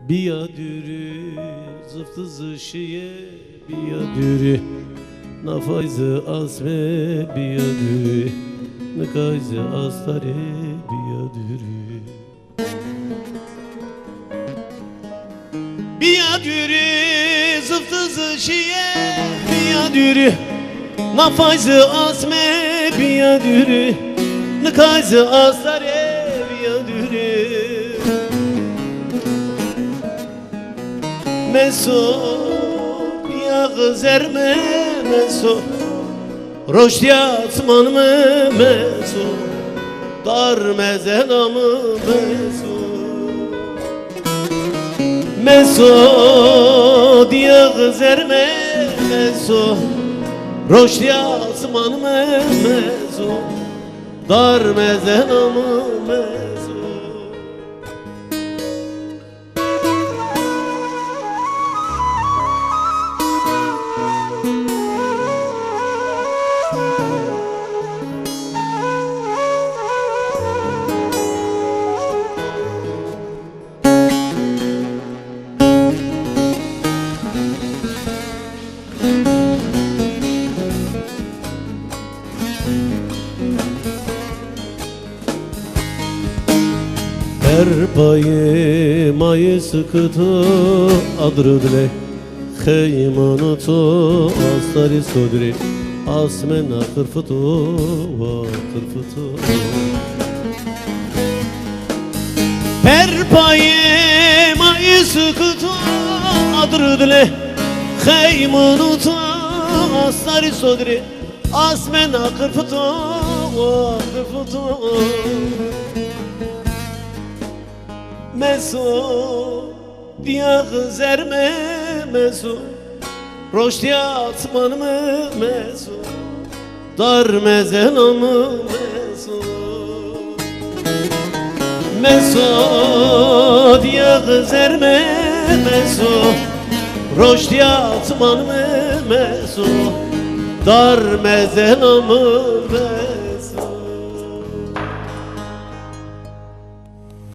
Biyadürü zıftı zışiye biyadürü nafayzı asme biyadürü nikayzı astare biyadürü biyadürü zıftı zışiye biyadürü nafayzı asme biyadürü nikayzı astare biyadürü Meso ya zerme meso Roşdiyatman mı meso Dar mezenamı meso Meso diye zerme meso Roşdiyatman mı meso Dar mezenamı meso Her payı mayı sıkıtı adrıdle Xeymanı to astari sodri Asmena kırfıtı va kırfıtı Her payı mayı sıkıtı adrıdle Xeymanı to astari sodri Asmena kırfıtı va kırfıtı Meso diye zerme meso Roşdiyatman mı meso Dar mezenamı meso Meso diye zerme meso Roşdiyatman mı meso Dar mezenamı meso